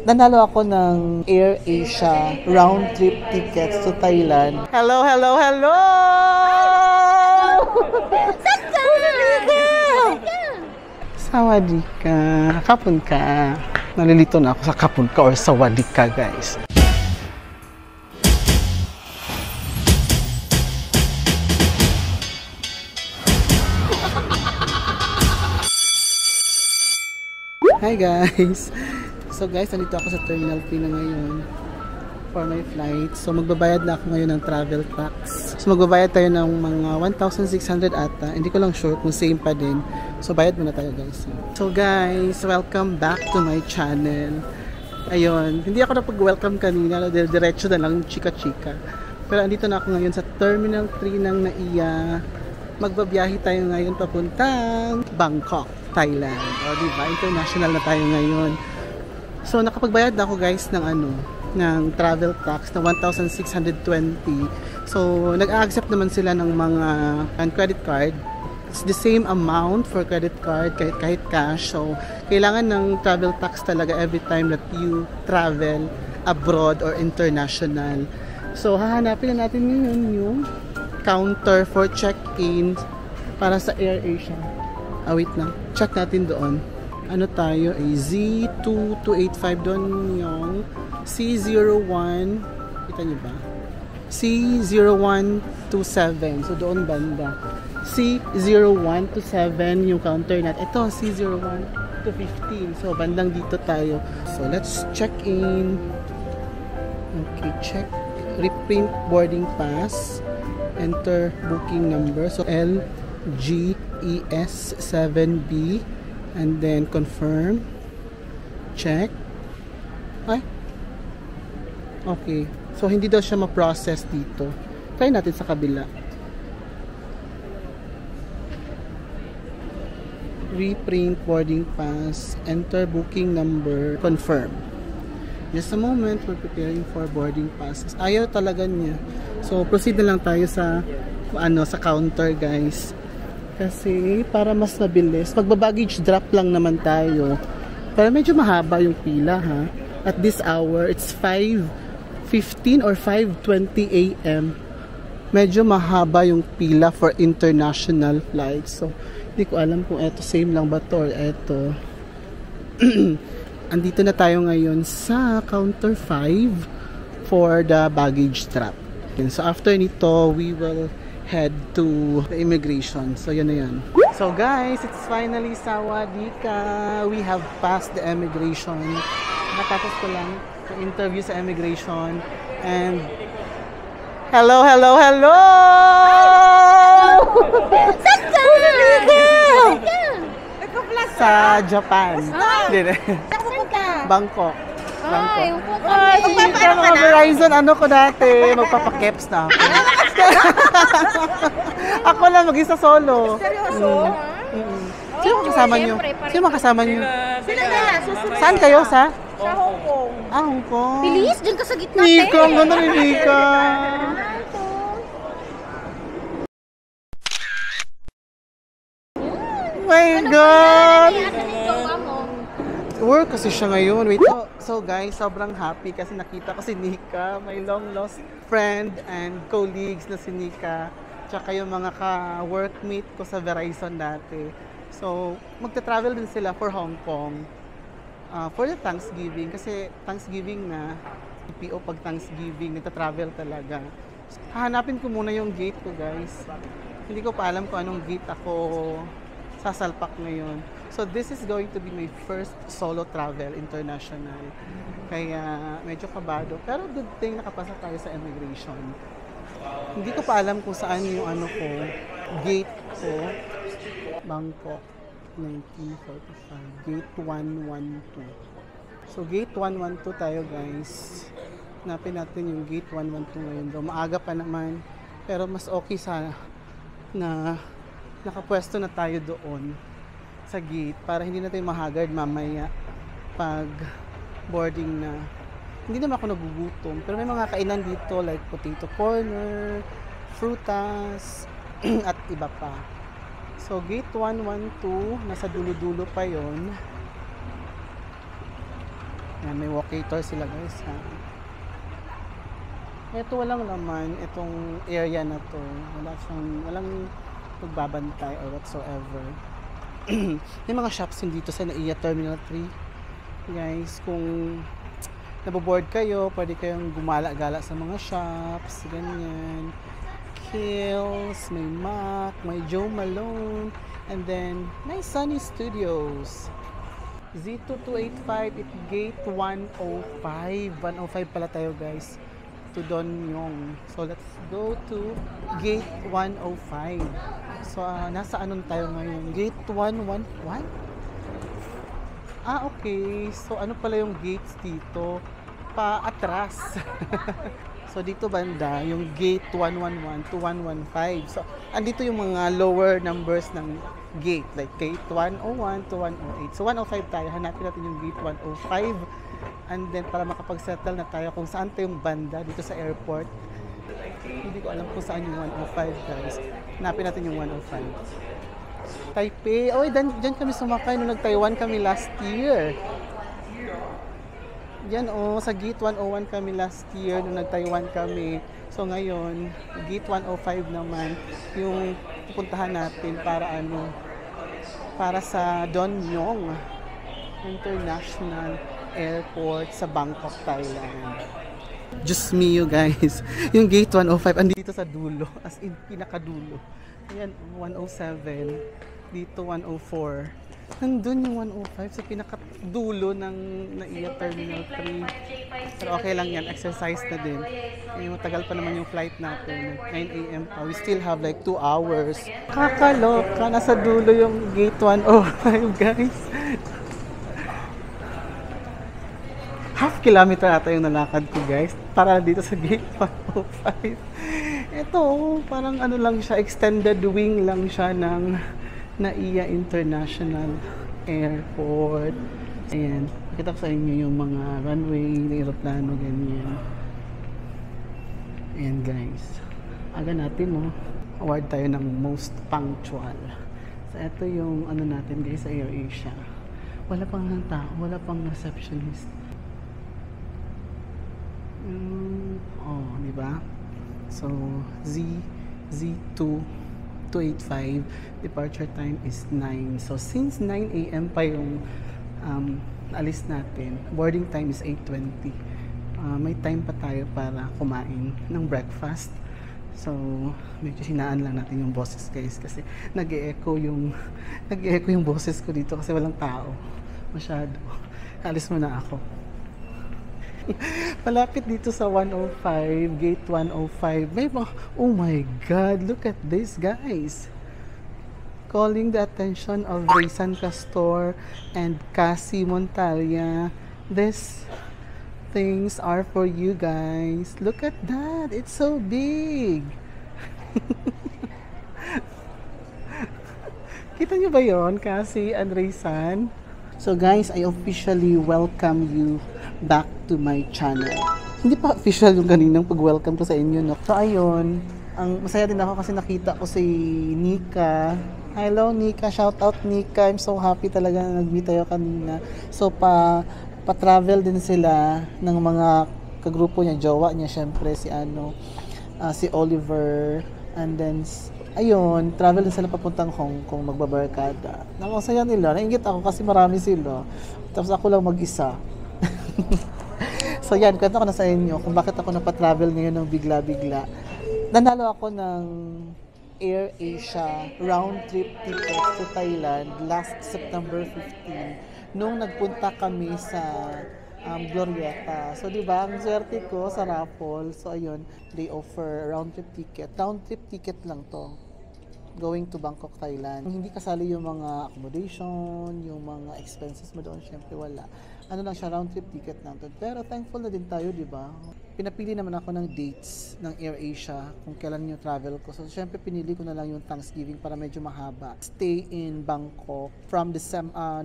Nanalo ako ng Air Asia round trip tickets to Thailand. Hello, hello, hello! Sawadee ka. Kapun ka. Nalilito na ako sa kapun ka or sawadee ka, guys. Hi guys! So guys, nandito ako sa Terminal 3 na ngayon for my flight. So magbabayad na ako ngayon ng travel tax. So magbabayad tayo ng mga 1,600 ata. Hindi ko lang sure kung same pa din. So bayad muna tayo guys. So guys, welcome back to my channel. Ayun, hindi ako napag-welcome kanina. Diretso na lang, chika-chika. Pero andito na ako ngayon sa Terminal 3 ng NAIA. Magbabiyahe tayo ngayon papuntang Bangkok, Thailand. O diba, international na tayo ngayon. So nakapagbayad na ako guys ng ng travel tax na 1,620. So nag-accept naman sila ng mga credit card. It's the same amount for credit card kahit cash. So kailangan ng travel tax talaga every time that you travel abroad or international. So hahanapin na natin ngayon yung counter for check-in para sa Air Asia. Wait lang. Check natin doon. Ano tayo? Z2285 doon yung C01. Kita niyo ba? C0127. So doon banda. C0127 yung counter natin. Ito, C01 to 15. So bandang dito tayo. So let's check in. Okay, check. Reprint boarding pass. Enter booking number. So LGES7B and then confirm. Check. Ay. Okay. So hindi daw siya ma-process dito. Try natin sa kabila. Reprint boarding pass. Enter booking number. Confirm. Just a moment, we're preparing for boarding passes. Ayaw talaga niya. So, proceed na lang tayo sa sa counter, guys. Kasi, para mas mabilis. Magbabaggage drop lang naman tayo. Pero medyo mahaba yung pila, ha? At this hour, it's 5:15 or 5:20 a.m. Medyo mahaba yung pila for international flights. So, hindi ko alam kung eto same lang ba to or eto. Andito na tayo ngayon sa counter 5 for the baggage drop. And so after nito, we will head to the immigration. So yun na yun. So guys, it's finally sawadee ka. We have passed the immigration. Nakatapos ko lang yung interview sa immigration. And hello, hello, hello! Sa Japan. Bangkok. Ay, Magpapaano ka na? Verizon, ko dati. Magpapakeps na ako. Ako lang, mag-isa solo. Seryoso? Sino kasama nyo? Sino kasama nyo? Sila na, susunod. Saan kayo, sa? Sa Hong Kong. Hong Kong. Bilis, dyan ka sa gitna. Nika, ang ganda ni Nika. Oh my God! Work kasi siya ngayon. Wait. So guys, sobrang happy kasi nakita ko si Nika, my long lost friend and colleagues na si Nika. Tsaka yung mga ka-workmate ko sa Verizon dati. So, magta-travel din sila for Hong Kong. For the Thanksgiving. Kasi Thanksgiving na, PO pag Thanksgiving, nagta-travel talaga. So, hahanapin ko muna yung gate ko guys. Hindi ko pa alam kung anong gate ako sasalpak ngayon. So this is going to be my first solo travel international. Kaya medyo kabado. Pero good thing nakapasa tayo sa immigration. Hindi ko pa alam kung saan yung gate ko. Bangkok 1945. Gate 112. So gate 112 tayo guys. Hanapin natin yung gate 112 ngayon. Maaga pa naman. Pero mas okay sana na nakapwesto na tayo doon sa gate para hindi na tayo mahagard mamaya pag boarding na. Hindi naman ako nagugutom pero may mga kainan dito like potato corner, frutas at iba pa. So gate 112 nasa dulo-dulo pa yon. Yan, may walkator sila guys ha. Ito walang laman, itong area na to. Walang pagbabantay or whatsoever. May mga shops din dito sa NAIA Terminal 3. Guys, kung naboboard kayo, pwede kayong gumala-gala sa mga shops, ganyan. Kills, may Mac, may Joe Malone, and then may Sunny Studios. Z2285 at gate 105. 105 pala tayo guys. To Don Yong. So let's go to gate 105. So nasa anong tayo ngayon? Gate 111? Okay. So ano pala yung gates dito? Paatras. So dito banda yung gate 111 to 115. So andito yung mga lower numbers ng gate, like gate 101 to 108. So 105 tayo. Hanapin natin yung gate 105. And then para makapag-settle na tayo kung saan tayong banda dito sa airport. Hindi ko alam kung saan yung 105 guys. Hanapin natin yung 105. Taipei. Oh, dyan kami sumakay nung nag-Taiwan kami last year. Yan sa gate 101 kami last year nung nag-Taiwan kami. So ngayon, gate 105 naman yung pupuntahan natin para sa Don Mueang International Airport sa Bangkok, Thailand. Just me you guys. Yung gate 105 andito sa dulo, as in pinakadulo. Ayan, 107. Dito 104. Nandun yung 105 sa pinakadulo ng NAIA Terminal 3. Pero okay lang yan, exercise na din. Matagal pa naman yung flight natin. 9 AM pa. We still have like 2 hours. Kakaloka, nasa dulo yung gate 105 guys. Half kilometer ata yung nalakad ko guys para dito sa gate 105. Ito parang ano lang siya, extended wing lang siya ng NAIA International Airport. Ayan, pakita ko sa inyo yung mga runway ng aeroplano, ganyan. Ayan guys, aga natin award tayo ng most punctual. So ito yung ano natin guys sa AirAsia. Wala pang tao, wala pang receptionist. Di ba? So, Z285 departure time is 9. So, since 9 AM pa yung alis natin, boarding time is 8:20. May time pa tayo para kumain ng breakfast. So, medyo hinaan lang natin yung boses guys kasi nag-e-echo yung boses ko dito kasi walang tao. Masyado. Alis muna ako. Malapit dito sa 105, gate 105. May mga, oh my God, look at this guys. Calling the attention of Raysan Castor and Cassie Montalia. These things are for you guys. Look at that, it's so big. Kita nyo ba yon, Cassie and Raysan? So guys, I officially welcome you back to my channel. Hindi pa official yung ganinang pag-welcome ko sa inyo, no? So ayun, ang masaya din ako kasi nakita ko si Nika. Hello Nika, shout out Nika. I'm so happy talaga na nag-meet tayo kanina. So pa-travel din sila ng mga kagrupo niya, jowa niya syempre si si Oliver, and then ayun, travel din sila papuntang Hong Kong, magbabarkada. Nakasaya nila, nainggit ako kasi marami sila. Tapos ako lang mag-isa. So yan, kwento ko na sa inyo kung bakit ako napatravel ngayon ng bigla-bigla. Nanalo ako ng AirAsia round trip ticket to Thailand last September 15 nung nagpunta kami sa Glorieta. So diba, ang swerte ko sa raffle. So ayun, they offer round trip ticket. Round trip ticket lang to, going to Bangkok, Thailand. Hindi kasali yung mga accommodation, yung mga expenses mo doon, syempre wala. Ano lang siya, round trip ticket lang to. Pero thankful na din tayo, di ba? Pinapili naman ako ng dates ng AirAsia kung kailan yung travel ko. So syempre pinili ko na lang yung Thanksgiving para medyo mahaba. Stay in Bangkok from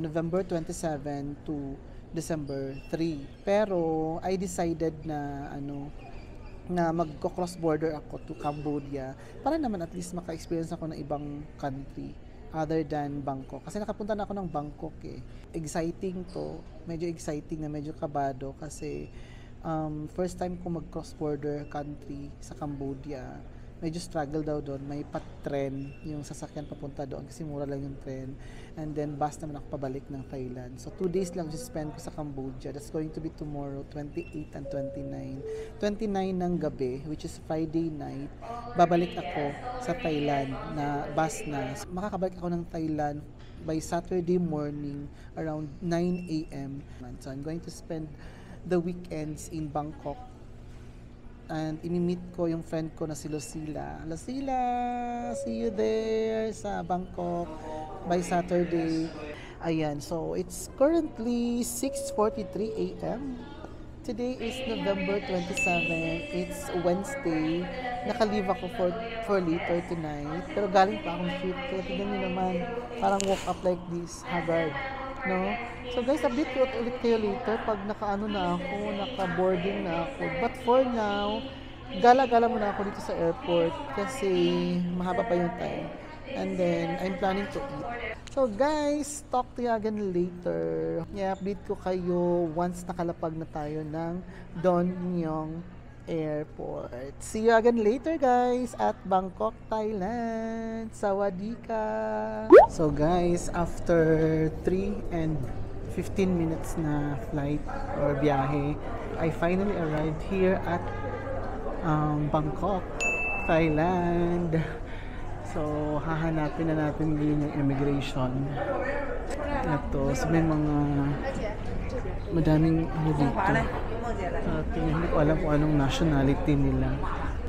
November 27 to December 3. Pero I decided na na magko-cross border ako to Cambodia para naman at least maka-experience ako ng ibang country. other than Bangkok. Kasi nakapunta na ako ng Bangkok eh. Exciting to. Medyo exciting na medyo kabado kasi first time ko mag-cross border country sa Cambodia. Medyo struggle daw doon. May pat-tren yung sasakyan papunta doon kasi mura lang yung tren. And then bus naman ako pabalik ng Thailand. So 2 days lang spend ko sa Cambodia. That's going to be tomorrow, 28 and 29. 29 ng gabi, which is Friday night. Babalik ako sa Thailand na bus na. Makakabalik ako ng Thailand by Saturday morning around 9 a.m. So I'm going to spend the weekends in Bangkok. And imi-meet ko yung friend ko na si Lucila. Lucila, see you there sa Bangkok by Saturday. Ayan, so it's currently 6:43 a.m. Today is November 27. It's Wednesday. Naka-leave ako for later tonight. Pero galing pa akong shoot. Kaya tignan nyo naman, parang woke up like this, haggard. No? So guys, update ko ulit kayo later pag naka-ano na ako, naka-boarding na ako. But for now, gala-gala muna ako dito sa airport kasi mahaba pa yung time. And then, I'm planning to eat. So guys, talk to you again later. I-update ko kayo once nakalapag na tayo ng Don Mueang Airport. See you again later guys at Bangkok, Thailand. Sawadee ka! So guys, after 3 and 15 minutes na flight or biyahe, I finally arrived here at Bangkok, Thailand. So, hahanapin na natin ngayon yung immigration. Ito, so may mga madaming ano dito. Hindi ko alam kung anong nationality nila.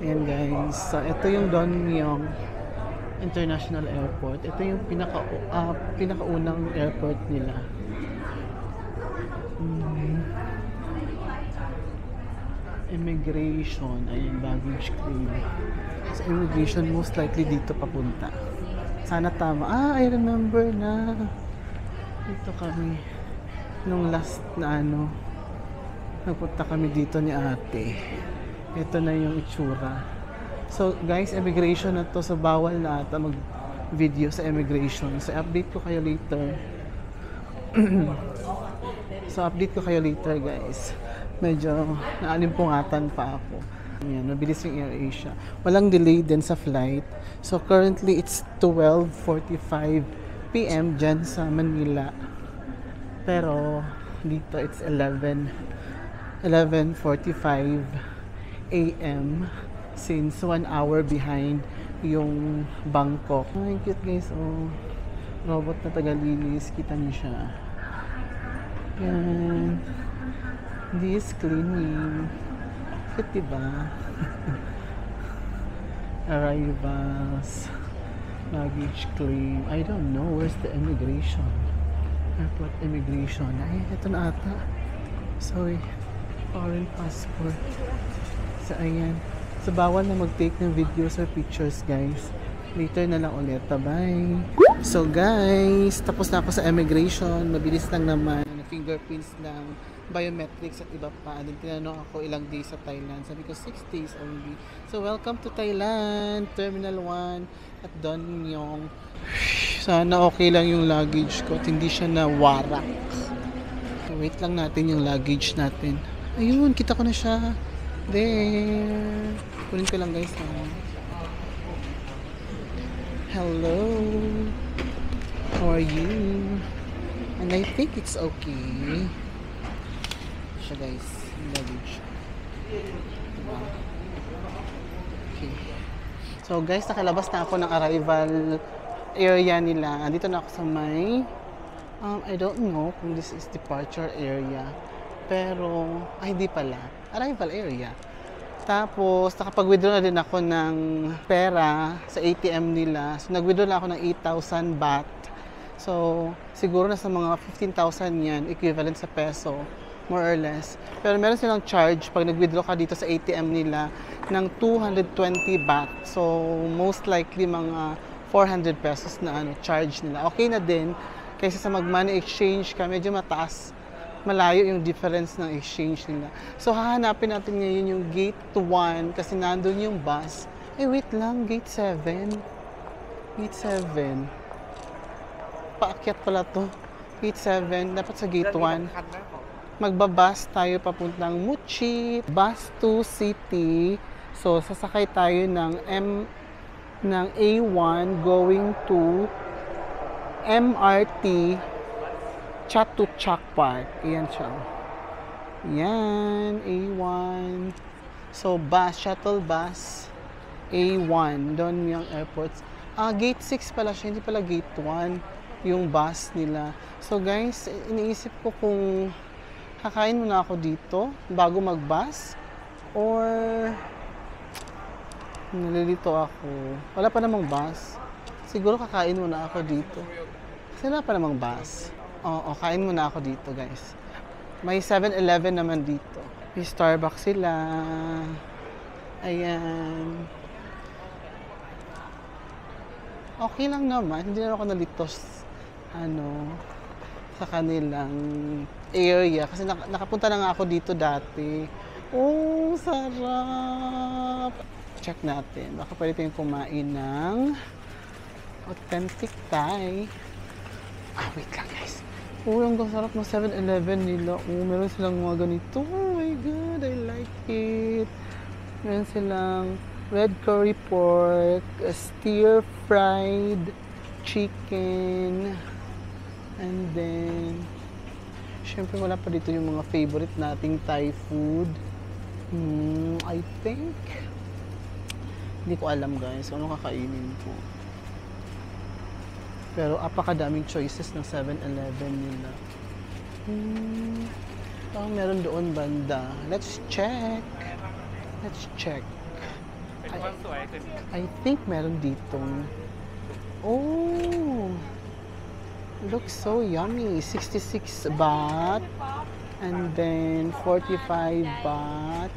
Ayan guys, so ito yung Don Mueang International Airport. Ito yung pinakaunang airport nila. Immigration, ayun, baggage claim. So immigration most likely dito papunta. Sana tama. I remember na dito kami nung last na nagpunta kami dito ni ate. Ito na yung itsura. So guys, immigration na to, so bawal na ata mag video sa immigration. So update ko kayo later. So update ko kayo later guys. Medyo naalimpungatan pa ako. Ayan, mabilis yung AirAsia. Walang delay din sa flight. So currently it's 12:45 PM dyan sa Manila. Pero dito it's 11:45 AM since 1 hour behind yung Bangkok. Ay, cute guys. Oh, robot na tagalinis. Kita niyo siya. Yan. This cleaning. Cute diba? Arrivals. Luggage claim. I don't know. Where's the immigration? Airport immigration. Ay, ito na ata. Sorry. Foreign passport. So, ayan. So, bawal na mag-take ng videos or pictures, guys. Later na lang ulit. Bye! So, guys, tapos na ako sa immigration. Mabilis lang naman. Fingerprints lang. Biometrics at iba pa. And then, tinanong ako ilang days sa Thailand. Sabi ko, 6 days only. So, welcome to Thailand. Terminal 1 at Don Mueang. Sana okay lang yung luggage ko at hindi siya nawarak. So, wait lang natin yung luggage natin. Ayun, kita ko na siya. There. Kunin ko lang guys. Hello. How are you? And I think it's okay. Siya guys, yung luggage. Diba? Okay. So guys, nakalabas na ako ng arrival area nila. Dito na ako sa may I don't know kung this is departure area. Pero, hindi pala. Arrival area. Tapos, nakapag-withdraw na din ako ng pera sa ATM nila. So, nag-withdraw na ako ng 8,000 baht. So, siguro na sa mga 15,000 yan, equivalent sa peso, more or less. Pero meron silang charge pag nag-withdraw ka dito sa ATM nila ng 220 baht. So, most likely mga 400 pesos na charge nila. Okay na din, kaysa sa mag-money exchange ka, medyo mataas. Malayo yung difference ng exchange nila. So, hahanapin natin ngayon yung gate 1 kasi nandun yung bus. Eh, wait lang, gate 7. Gate 7. paakyat pala to. Gate 7, dapat sa gate 1. Magbabas tayo papuntang Muchi, Bus to City. So, sasakay tayo ng A1 going to MRT Chatuchak Park. Ayan siya. Yan, A1. So, bus, shuttle bus, A1, doon yung airports. Gate 6 pala siya, hindi pala gate 1 yung bus nila. So guys, iniisip ko kung kakain muna ako dito bago mag-bus or nalilito ako. Wala pa namang bus. Siguro kakain muna ako dito. Kasi wala pa namang bus. Oo, kain muna ako dito guys. May 7-Eleven naman dito. May Starbucks sila. Ayan. Okay lang naman. Hindi na ako nalitos sa kanilang area. Kasi nakapunta na nga ako dito dati. Oh, sarap! Check natin. Baka pwede tayong kumain ng authentic Thai. Wait lang guys. Ang sarap ng 7-Eleven nila. Meron silang mga ganito. Oh my God, I like it. Meron silang red curry pork, stir-fried chicken, and then, syempre wala pa dito yung mga favorite nating Thai food. I think, hindi ko alam guys, ano kakainin ko. Pero apakadaming choices ng 7-Eleven nila. Parang meron doon banda. Let's check. I think meron ditong. Oh! Looks so yummy. 66 baht. And then 45 baht.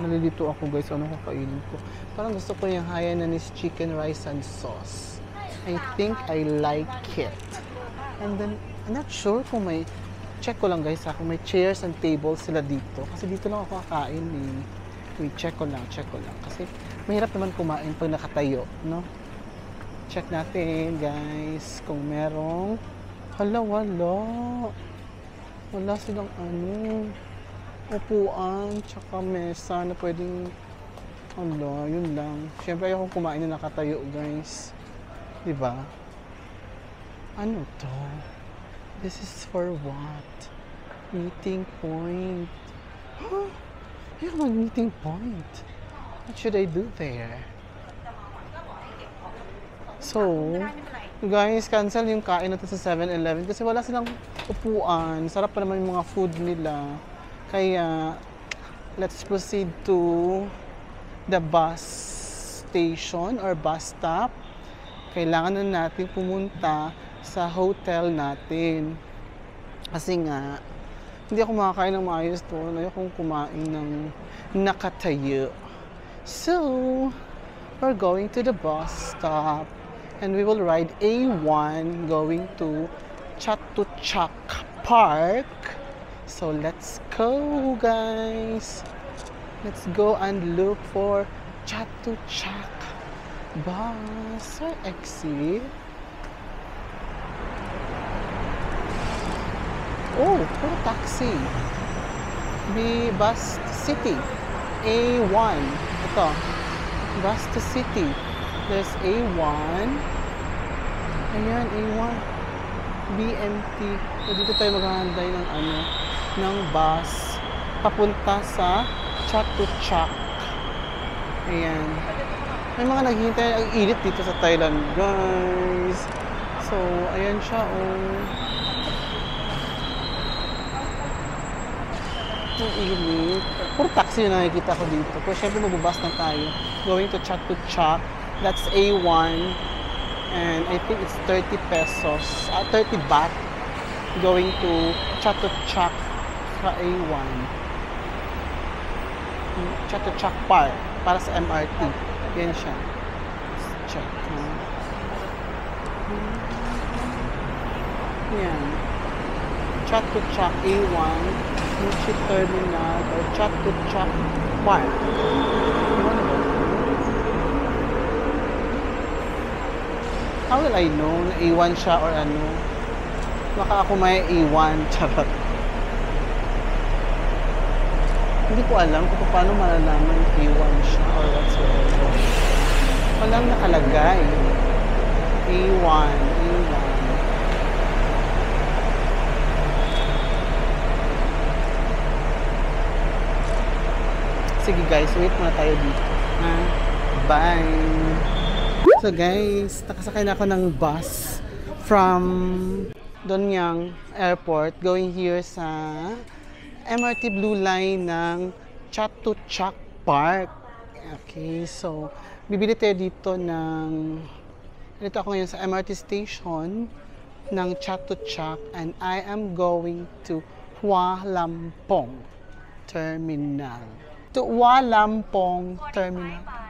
Nalilito ako guys. Ano kakainin ko? Parang gusto ko yung Hainanese chicken rice and sauce. I think I like it. And then, I'm not sure kung may, check ko lang guys kung may chairs and tables sila dito. Kasi dito lang ako kakain eh. Wait, check ko lang. Kasi mahirap naman kumain pag nakatayo, no? Check natin guys kung merong, wala silang upuan, tsaka mesa na pwedeng, yun lang. Siyempre ayoko kumain na nakatayo guys. Diba? Ano to? This is for what? Meeting point. Ayoko mag-meeting point. What should I do there? So, guys, cancel yung kain natin sa 7-Eleven kasi wala silang upuan. Sarap pa naman yung mga food nila. Kaya, let's proceed to the bus station or bus stop. Kailangan na natin pumunta sa hotel natin. Kasi nga, hindi ako makakain ng maayos doon. Ayokong kumain ng nakatayo. So, we're going to the bus stop. And we will ride A1 going to Chatuchak Park. So let's go guys. Let's go and look for Chatuchak bus or exit. Oh, puro taxi. The bus to city. A1. Ito. Bus to city. There's A1. Ayan, A1. BMT. So, dito tayo maghahanday ng bus papunta sa Chatuchak. Ayan. May mga naghihintay. Ang init dito sa Thailand, guys. So, ayan siya, Ang init. Puro taxi yung nakikita ko dito. Pero syempre magbubus na tayo. Going to Chatuchak. That's A1. And I think it's 30 pesos. 30 baht. Going to Chatuchak sa A1. Chatuchak Park. Para sa MRT. Yan siya. Let's check. Yan. Chatuchak A1. Muchi Terminal or Chatuchak Park. How will I know na A1 siya or ano? Baka ako may A1. Charot. Hindi ko alam kung paano malalaman A1 siya or whatsoever. Walang nakalagay. A1. Sige guys, wait muna tayo dito. Bye! So guys, nakasakay na ako ng bus from Donyang Airport going here sa MRT Blue Line ng Chatuchak Park. Okay, so bibili tayo dito dito ako ngayon sa MRT station ng Chatuchak and I am going to Hua Lamphong Terminal. To Hua Lamphong Terminal.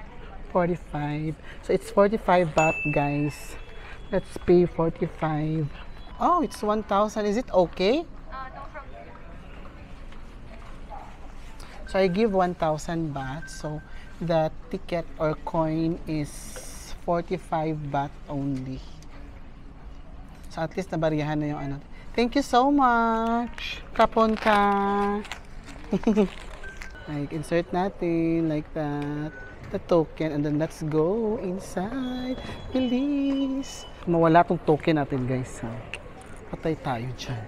45. So it's 45 baht, guys. Let's pay 45. Oh, it's 1,000. Is it okay? No problem. So I give 1,000 baht. So the ticket or coin is 45 baht only. So at least nabariyahan na yung ano. Thank you so much. Kapon ka. Like insert natin like that. The token and then let's go inside. Please. Mawala tong token natin, guys. Patay tayo dyan.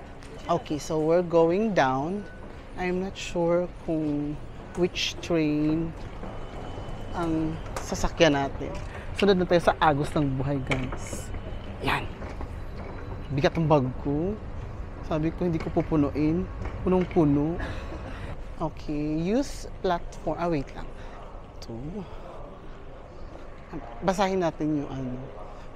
Okay, so we're going down. I'm not sure kung which train ang sasakyan natin. Sunod na tayo sa agos ng buhay, guys. Yan. Bigat ang bag ko. Sabi ko hindi ko pupunuin. Punong-puno. Okay, use platform. Wait lang. Basahin natin yung ano.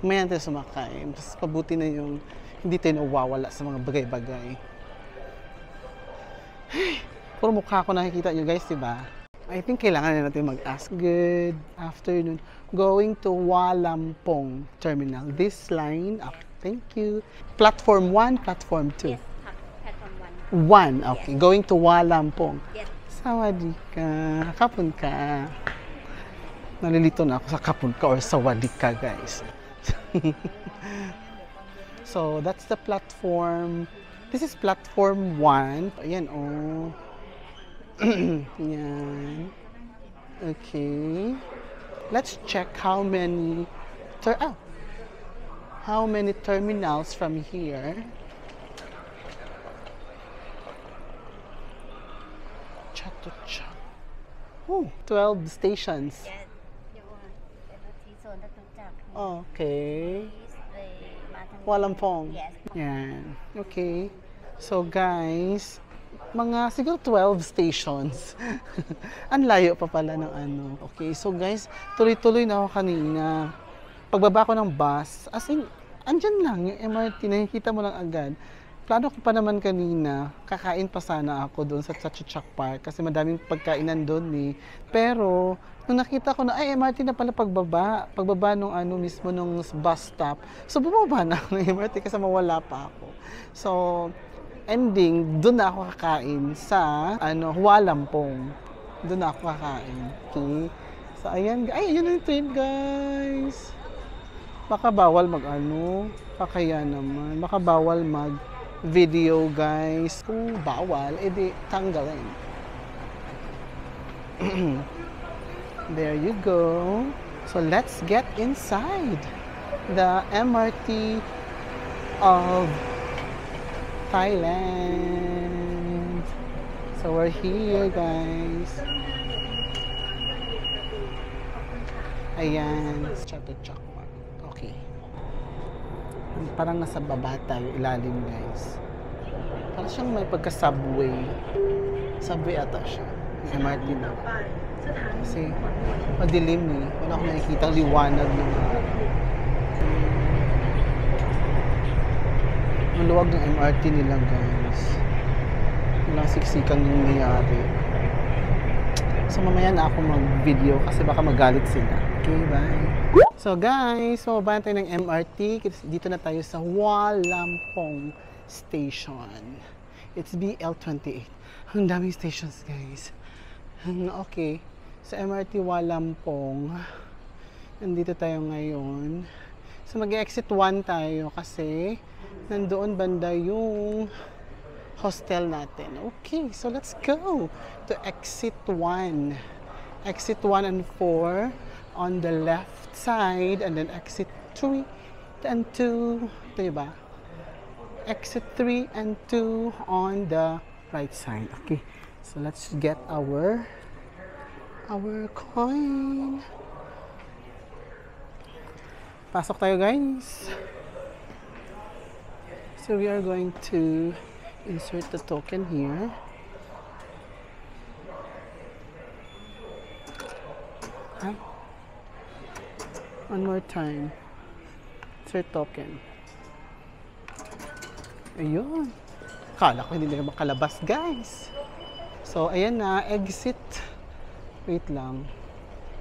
Mamaya natin sumakay. Mas pabuti na yung hindi tayo nawawala sa mga bagay-bagay. Puro mukha ko nakikita nyo guys, diba? I think kailangan na natin mag-ask. Good afternoon. Going to Hua Lamphong Terminal. This line up. Thank you. Platform 1, platform 2. Yes, platform 1. 1, okay. Yes. Going to Hua Lamphong. Yes. Sawadee ka. Kapon ka. Nalilito na ako sa kapon ka or sawadee ka, guys. So, that's the platform. This is platform 1. Ayan, oh. Yan. Okay. Let's check how many terminals from here. Chatuchak. Oh, 12 stations. Yes. Okay. Hua Lamphong. Yes. Yan. Okay. So guys, mga siguro 12 stations. Ang layo pa pala ng ano. Okay. So guys, tuloy-tuloy na ako kanina. Pagbaba ko ng bus, as in, andyan lang yung MRT, nakikita mo lang agad. Plano ko pa naman kanina, kakain pa sana ako doon sa Chatuchak Park kasi madaming pagkainan doon eh. Pero, nung nakita ko na, ay MRT na pala pagbaba nung ano mismo nung bus stop. So, bumaba na ako ng MRT kasi mawala pa ako. So, ending, doon na ako kakain sa Hua Lamphong. Doon na ako kakain. Okay? So, ayan. Ay, yun yung train, guys. Baka bawal kakaya naman. Baka bawal video, guys. Kung bawal, edi tanggalin. There you go. So let's get inside the MRT of Thailand. So we're here, guys. Ayan, Chatuchak Park. Okay. Parang nasa baba tayo, ilalim, guys. Parang siyang may pagka-subway. Subway ata siya. Yung MRT na. Kasi madilim eh. Wala akong nakikita ang liwanag ng maluwag ng MRT nila, guys. Walang siksikan yung nangyayari. So mamaya na ako mag-video kasi baka magalit sila. Okay, bye! So guys, mababayan tayo ng MRT. Dito na tayo sa Hua Lamphong Station. It's BL28. Ang daming stations, guys. Okay. Sa MRT Hua Lamphong, nandito tayo ngayon. So mag-exit 1 tayo kasi nandoon banda yung hostel natin. Okay, so let's go to exit 1. Exit 1 and 4 on the left side, and then exit 3 and 2. Ito ba? Exit 3 and 2 on the right side. Okay, so let's get our coin. Pasok tayo, guys. So we are going to insert the token here. Huh? One more time. Insert token. Ayun. Kala ko hindi na makalabas, guys. So, ayan na. Exit. Wait lang.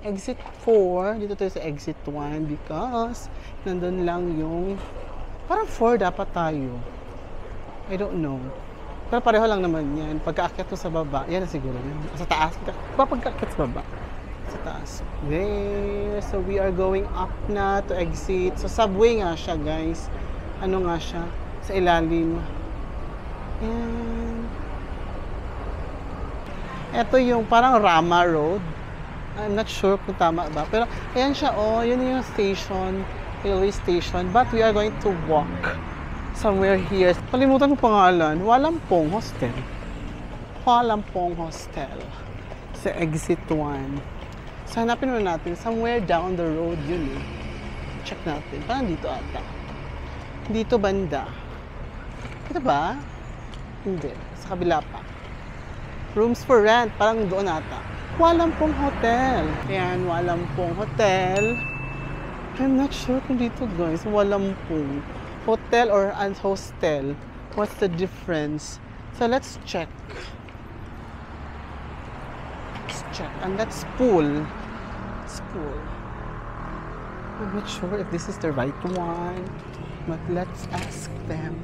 Exit 4. Dito tayo sa exit 1 because nandun lang yung parang 4 dapat tayo. I don't know. Pero pareho lang naman yan. Pagka-akyat mo sa baba, yan na siguro yan. Sa taas. Pagka-akyat sa baba. Sa taas. There. So, we are going up na to exit. So, subway nga siya, guys. Ano nga siya? Sa ilalim. And ito yung parang Rama Road. I'm not sure kung tama ba. Pero, ayan siya, oh. Yun yung station. Railway station. But we are going to walk somewhere here. Kalimutan ko pangalan. Walampong Hostel. Walampong Hostel. Sa exit 1. So, hanapin mo natin. Somewhere down the road yun eh. Check natin. Parang dito ata. Dito banda. Ito ba? Hindi. Sa kabila pa. Rooms for rent. Parang doon ata. Walampong Hotel. Ayan, Walampong Hotel. I'm not sure kung dito, guys. Walampong. Hotel or hostel. What's the difference? So, let's check. Let's check. And let's pull. Let's pull. I'm not sure if this is the right one. But let's ask them.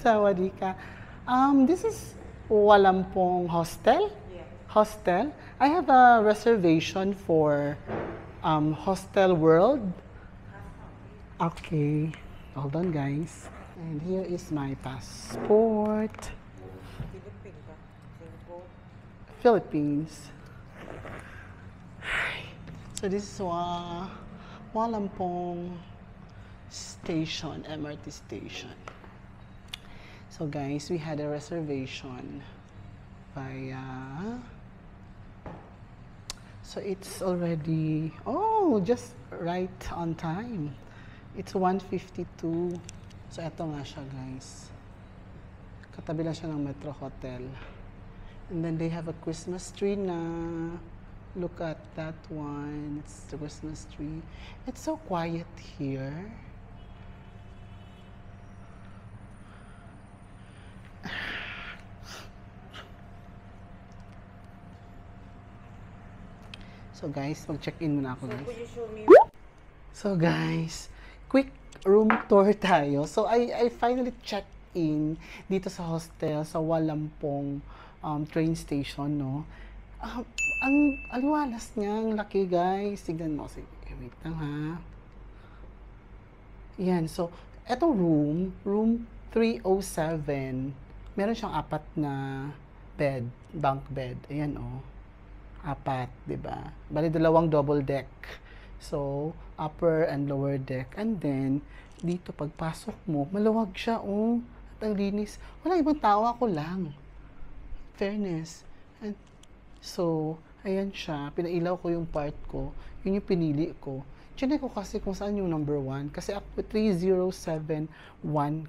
Sawadika. This is Walampong Hostel? Yeah. Hostel? I have a reservation for Hostel World. Okay. Hold on, guys. And here is my passport. Philippines. So this is Walampong Station, MRT station. So guys, we had a reservation via, so it's already, oh, just right on time. It's 1:52. So eto nga siya, guys. Katabi lang siya ng Metro Hotel. And then they have a Christmas tree na, look at that one. It's the Christmas tree. It's so quiet here. So guys, mag-check-in muna ako, guys. So guys, quick room tour tayo. So I finally checked in dito sa hostel sa Walampong train station, no. Ang aliwalas niya, ang laki, guys. Tignan mo. Sige, wait lang ha. Yan, so etong room 307. Meron siyang 4 na bed, bunk bed. Ayan, oh. 4, diba? Bali, 2 double deck. So, upper and lower deck. And then, dito, pagpasok mo, maluwag siya, oh. At ang linis. Wala ibang tao, ako lang. Fairness. And, so, ayan siya. Pinailaw ko yung part ko. Yun yung pinili ko. Chinek ko kasi kung saan yung number 1. Kasi ako, 3071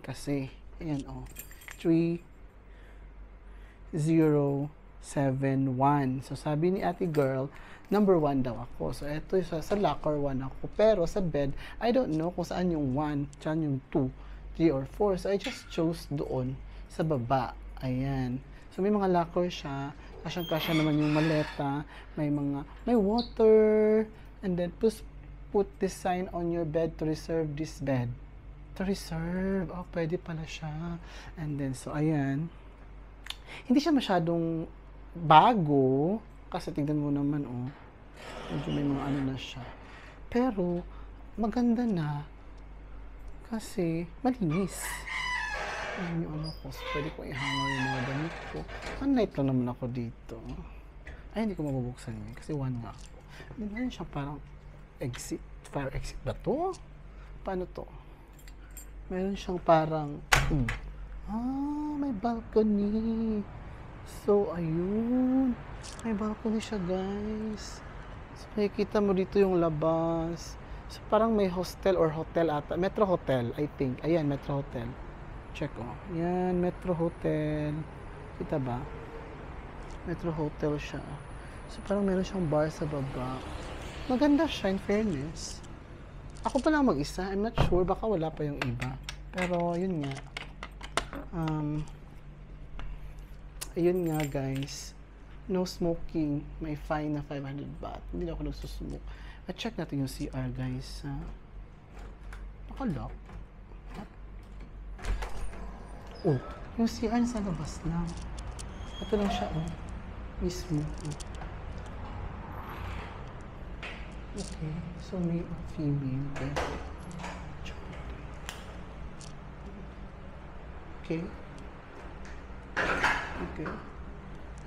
kasi. Ayan, oh. 3071. So, sabi ni ate girl, number 1 daw ako. So, eto sa locker 1 ako. Pero sa bed, I don't know kung saan yung 1, saan yung 2, 3, or 4. So, I just chose doon sa baba. Ayan. So, may mga locker siya. Kasyang-kasya naman yung maleta. May water. And then, put this sign on your bed to reserve this bed. To reserve. Oh, pwede pala siya. And then, so, ayan. Hindi siya masyadong bago. Kasi tignan mo naman, oh. Medyo may mga ano na siya. Pero, maganda na. Kasi, malinis. Ayan yung ano ko. So, pwede ko i-hanger yung mga damit ko. One night lang naman ako dito. Ay, hindi ko mabubuksan yun. Kasi one nga ako. Meron siya parang exit. Fire exit ba to? Paano to? Meron siyang parang... may balcony. So, ayun. May balcony siya, guys. So, makikita mo dito yung labas. So, parang may hostel or hotel ata. Metro Hotel, I think. Ayan, Metro Hotel. Check, oh. Ayan, Metro Hotel. Kita ba? Metro Hotel siya. So, parang meron siyang bar sa baba. Maganda siya, in fairness. Ako pa lang mag-isa. I'm not sure. Baka wala pa yung iba. Pero, yun nga. Ayun nga, guys. No smoking. May fine na 500 baht. Hindi na ako nagsusmoke. At check natin yung CR, guys. Naka-lock. Oh, yung CR nasa labas lang. Ito lang siya, oh. Mismo. Oh. Okay. So, may female. Okay. Okay.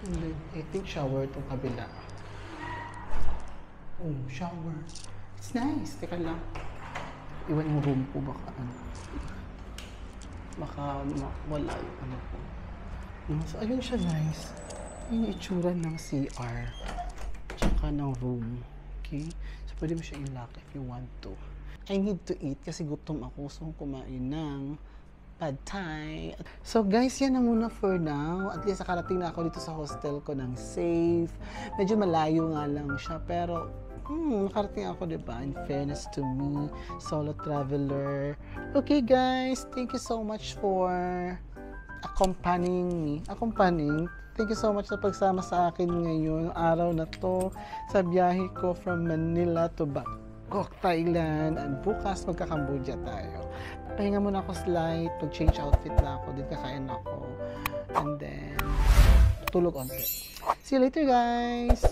And then, I think shower itong kabila. Oh, shower. It's nice. Teka lang. Iwan yung room ko. Baka wala yung ano ko. So, ayun siya, guys. Yung itsura ng CR. Tsaka ng room. Okay? So, pwede mo siya i-lock if you want to. I need to eat kasi gutom ako. So, kumain ng pad thai. So guys, yan na muna for now. At least nakarating na ako dito sa hostel ko ng safe. Medyo malayo nga lang siya. Pero, nakarating ako, diba? In fairness to me, solo traveler. Okay guys, thank you so much for accompanying me. Thank you so much sa pagsama sa akin ngayon, araw na to, sa biyahe ko from Manila to Bangkok, Thailand. And bukas magka-Cambodia tayo. Pahinga muna ako slight, mag-change outfit na ako, din kakain ako, and then tulog onte. See you later, guys!